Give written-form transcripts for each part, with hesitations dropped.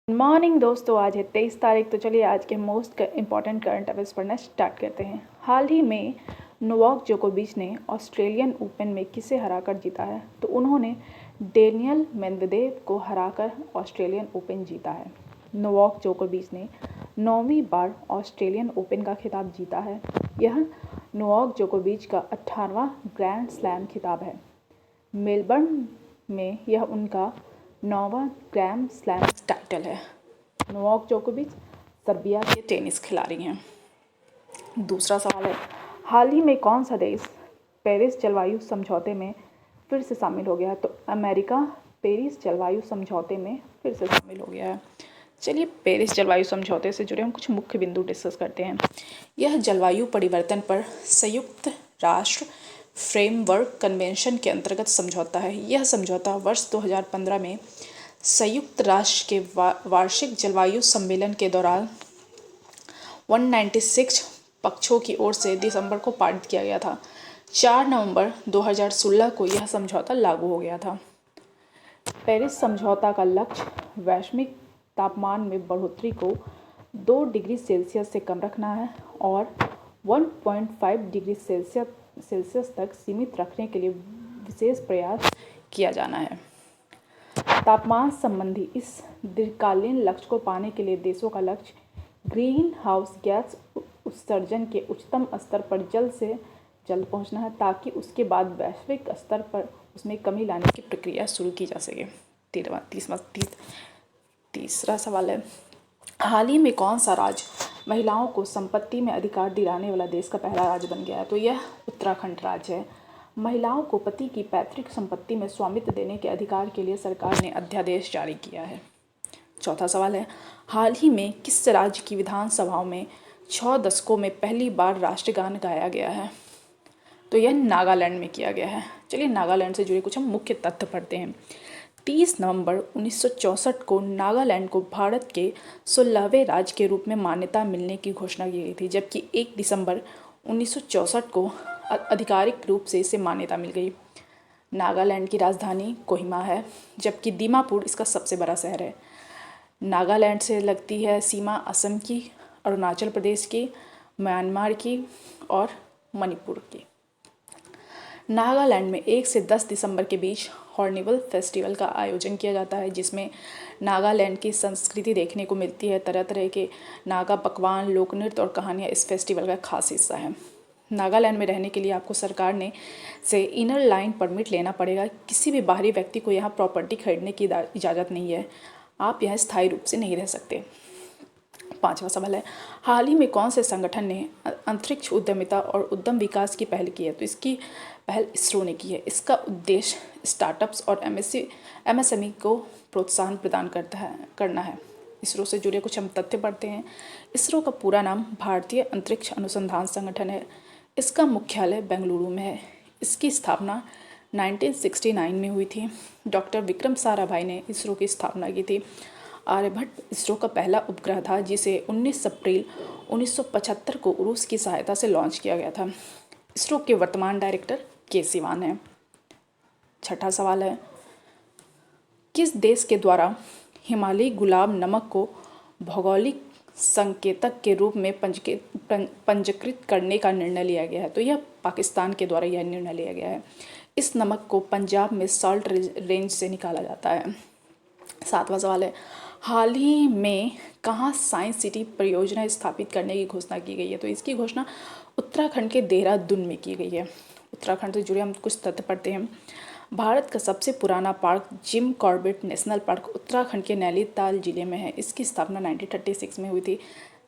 Morning दोस्तों, आज है 23 तारीख। तो चलिए आज के मोस्ट इम्पॉर्टेंट करंट अफेयर्स पढ़ना स्टार्ट करते हैं। हाल ही में नोवाक जोकोविच ने ऑस्ट्रेलियन ओपन में किसे हराकर जीता है? तो उन्होंने डेनियल मेदवेदेव को हराकर ऑस्ट्रेलियन ओपन जीता है। नोवाक जोकोविच ने 9वीं बार ऑस्ट्रेलियन ओपन का खिताब जीता है। यह नोवाक जोकोविच का 18वां ग्रैंड स्लैम खिताब है। मेलबर्न में यह उनका 9वां ग्रैंड स्लैम टाइटल है। नोवाक जोकोविच सर्बिया के टेनिस खिलाड़ी हैं। दूसरा सवाल है, हाल ही में कौन सा देश पेरिस जलवायु समझौते में फिर से शामिल हो गया है? तो अमेरिका पेरिस जलवायु समझौते में फिर से शामिल हो गया है। चलिए पेरिस जलवायु समझौते से जुड़े हम कुछ मुख्य बिंदु डिस्कस करते हैं। यह जलवायु परिवर्तन पर संयुक्त राष्ट्र फ्रेमवर्क कन्वेंशन के अंतर्गत समझौता है। यह समझौता वर्ष 2015 में संयुक्त राष्ट्र के वार्षिक जलवायु सम्मेलन के दौरान 196 पक्षों की ओर से दिसंबर को पारित किया गया था। 4 नवंबर 2016 को यह समझौता लागू हो गया था। पेरिस समझौता का लक्ष्य वैश्विक तापमान में बढ़ोतरी को 2 डिग्री सेल्सियस से कम रखना है और 1.5 डिग्री सेल्सियस तक सीमित रखने के लिए विशेष प्रयास किया जाना है। तापमान संबंधी इस दीर्घकालीन लक्ष्य को पाने के लिए देशों का लक्ष्य ग्रीन हाउस गैस उत्सर्जन के उच्चतम स्तर पर जल्द से जल्द पहुंचना है, ताकि उसके बाद वैश्विक स्तर पर उसमें कमी लाने की प्रक्रिया शुरू की जा सके। तीसरा सवाल है, हाल ही में कौन सा राज्य महिलाओं को संपत्ति में अधिकार दिलाने वाला देश का पहला राज्य बन गया है? तो यह उत्तराखंड राज्य है। महिलाओं को पति की पैतृक संपत्ति में स्वामित्व देने के अधिकार के लिए सरकार ने अध्यादेश जारी किया है। चौथा सवाल है, हाल ही में किस राज्य की विधानसभाओं में 6 दशकों में पहली बार राष्ट्रगान गाया गया है? तो यह नागालैंड में किया गया है। चलिए नागालैंड से जुड़े कुछ हम मुख्य तथ्य पढ़ते हैं। 30 नवंबर 1964 को नागालैंड को भारत के 16वें राज्य के रूप में मान्यता मिलने की घोषणा की गई थी, जबकि 1 दिसंबर 1964 को आधिकारिक रूप से इसे मान्यता मिल गई। नागालैंड की राजधानी कोहिमा है, जबकि दीमापुर इसका सबसे बड़ा शहर है। नागालैंड से लगती है सीमा असम की, अरुणाचल प्रदेश की, म्यांमार की और मणिपुर की। नागालैंड में 1 से 10 दिसंबर के बीच हॉर्नबिल फेस्टिवल का आयोजन किया जाता है, जिसमें नागालैंड की संस्कृति देखने को मिलती है। तरह तरह के नागा पकवान, लोक नृत्य और कहानियाँ इस फेस्टिवल का खास हिस्सा है। नागालैंड में रहने के लिए आपको सरकार ने से इनर लाइन परमिट लेना पड़ेगा। किसी भी बाहरी व्यक्ति को यहाँ प्रॉपर्टी खरीदने की इजाज़त नहीं है। आप यहाँ स्थायी रूप से नहीं रह सकते। पांचवा सवाल है, हाल ही में कौन से संगठन ने अंतरिक्ष उद्यमिता और उद्यम विकास की पहल की है? तो इसकी पहल इसरो ने की है। इसका उद्देश्य स्टार्टअप्स और एमएसएमई को प्रोत्साहन प्रदान करना है। इसरो से जुड़े कुछ हम तथ्य पढ़ते हैं। इसरो का पूरा नाम भारतीय अंतरिक्ष अनुसंधान संगठन है। इसका मुख्यालय बेंगलुरु में है। इसकी स्थापना 1969 में हुई थी। डॉक्टर विक्रम साराभाई ने इसरो की स्थापना की थी। आर्यभट्ट इसरो का पहला उपग्रह था, जिसे 19 अप्रैल 1975 को रूस की सहायता से लॉन्च किया गया था। इसरो के वर्तमान डायरेक्टर के सिवान हैं। छठा सवाल है, किस देश के द्वारा हिमालयी गुलाब नमक को भौगोलिक संकेतक के रूप में पंजीकृत करने का निर्णय लिया गया है? तो यह पाकिस्तान के द्वारा यह निर्णय लिया गया है। इस नमक को पंजाब में साल्ट रेंज से निकाला जाता है। सातवां सवाल है, हाल ही में कहाँ साइंस सिटी परियोजना स्थापित करने की घोषणा की गई है? तो इसकी घोषणा उत्तराखंड के देहरादून में की गई है। उत्तराखंड से जुड़े हम कुछ तथ्य पढ़ते हैं। भारत का सबसे पुराना park Jim Corbett national park Uttarakhand के नैनीताल जिले में है। इसकी स्थापना 1936 में हुई थी।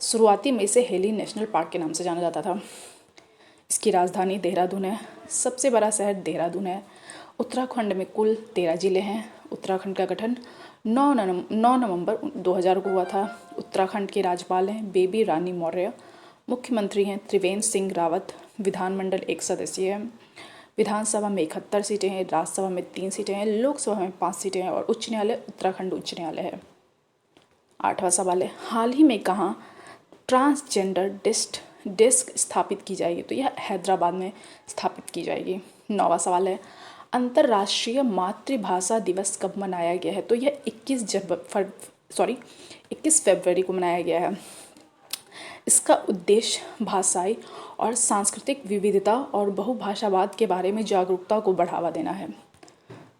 शुरुआती में इसे हेली नेशनल पार्क के नाम से जाना जाता था। इसकी राजधानी देहरादून है। सबसे बड़ा शहर देहरादून है। उत्तराखंड में कुल 13 जिले हैं। उत्तराखंड का गठन 9 नवंबर 2000 को हुआ था। उत्तराखंड के राज्यपाल हैं बेबी रानी मौर्य। मुख्यमंत्री हैं त्रिवेंद्र सिंह रावत। विधानमंडल 1 सदस्यीय है। विधानसभा में 71 सीटें हैं। राज्यसभा में 3 सीटें हैं। लोकसभा में 5 सीटें हैं और उच्च न्यायालय उत्तराखंड उच्च न्यायालय है। आठवां सवाल है, हाल ही में कहाँ ट्रांसजेंडर डेस्क स्थापित की जाएगी? तो यह हैदराबाद में स्थापित की जाएगी। नौवां सवाल है, अंतर्राष्ट्रीय मातृभाषा दिवस कब मनाया गया है? तो यह 21 21 फरवरी को मनाया गया है। इसका उद्देश्य भाषाई और सांस्कृतिक विविधता और बहुभाषावाद के बारे में जागरूकता को बढ़ावा देना है।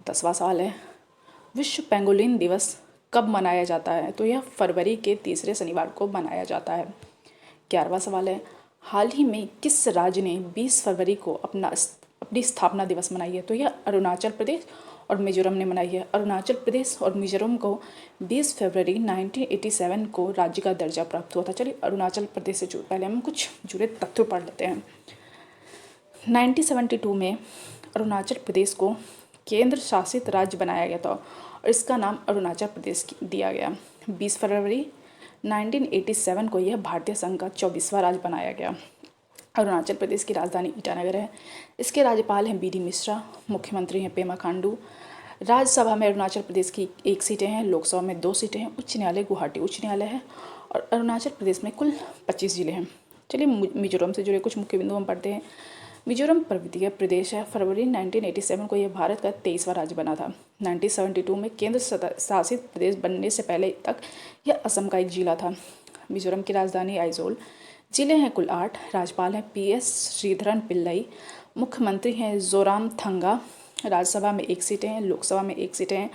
10वां सवाल है, विश्व पेंगोलिन दिवस कब मनाया जाता है? तो यह फरवरी के तीसरे शनिवार को मनाया जाता है। 11वां सवाल है, हाल ही में किस राज्य ने 20 फरवरी को अपनी स्थापना दिवस मनाई है? तो यह अरुणाचल प्रदेश और मिजोरम ने मनाई है। अरुणाचल प्रदेश और मिजोरम को 20 फरवरी 1987 को राज्य का दर्जा प्राप्त हुआ था। चलिए अरुणाचल प्रदेश से पहले हम कुछ जुड़े तथ्य पढ़ लेते हैं। 1972 में अरुणाचल प्रदेश को केंद्र शासित राज्य बनाया गया था और इसका नाम अरुणाचल प्रदेश दिया गया। 20 फरवरी 1987 को यह भारतीय संघ का 24वां राज्य बनाया गया। अरुणाचल प्रदेश की राजधानी ईटानगर है। इसके राज्यपाल हैं BD मिश्रा, मुख्यमंत्री हैं पेमा खांडू। राज्यसभा में अरुणाचल प्रदेश की 1 सीटें हैं, लोकसभा में 2 सीटें हैं। उच्च न्यायालय गुवाहाटी उच्च न्यायालय है और अरुणाचल प्रदेश में कुल 25 जिले हैं। चलिए मिजोरम से जुड़े कुछ मुख्य बिंदु हम पढ़ते हैं। मिजोरम पर्वतीय प्रदेश है। फरवरी 1987 को यह भारत का 23वां राज्य बना था। 1972 में केंद्र शासित प्रदेश बनने से पहले तक यह असम का एक जिला था। मिजोरम की राजधानी आइजोल। जिले हैं कुल 8। राज्यपाल हैं PS श्रीधरन पिल्लई। मुख्यमंत्री हैं जोरामथंगा। राज्यसभा में 1 सीटें हैं, लोकसभा में 1 सीटें हैं।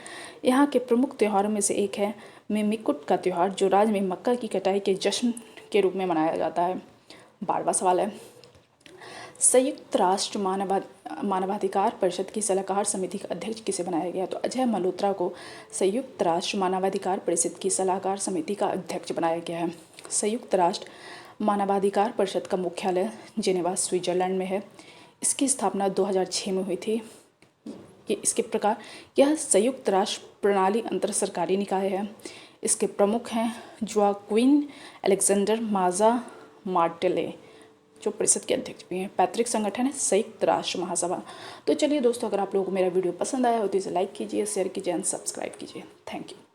यहाँ के प्रमुख त्योहारों में से एक है मिमिकुट का त्यौहार, जो राज्य में मक्का की कटाई के जश्न के रूप में मनाया जाता है। 12वां सवाल है, संयुक्त राष्ट्र मानवाधिकार परिषद की सलाहकार समिति का अध्यक्ष किसे बनाया गया? तो अजय मल्होत्रा को संयुक्त राष्ट्र मानवाधिकार परिषद की सलाहकार समिति का अध्यक्ष बनाया गया है। संयुक्त राष्ट्र मानवाधिकार परिषद का मुख्यालय जेनेवा स्विट्जरलैंड में है। इसकी स्थापना 2006 में हुई थी। इसके प्रकार यह संयुक्त राष्ट्र प्रणाली अंतर सरकारी निकाय है। इसके प्रमुख हैं जोआक्विन अलेक्जेंडर माजा मार्टेले, जो परिषद के अध्यक्ष भी हैं। पैतृक संगठन है संयुक्त राष्ट्र महासभा। तो चलिए दोस्तों, अगर आप लोगों को मेरा वीडियो पसंद आया हो तो इसे लाइक कीजिए, शेयर कीजिए एंड सब्सक्राइब कीजिए। Thank you.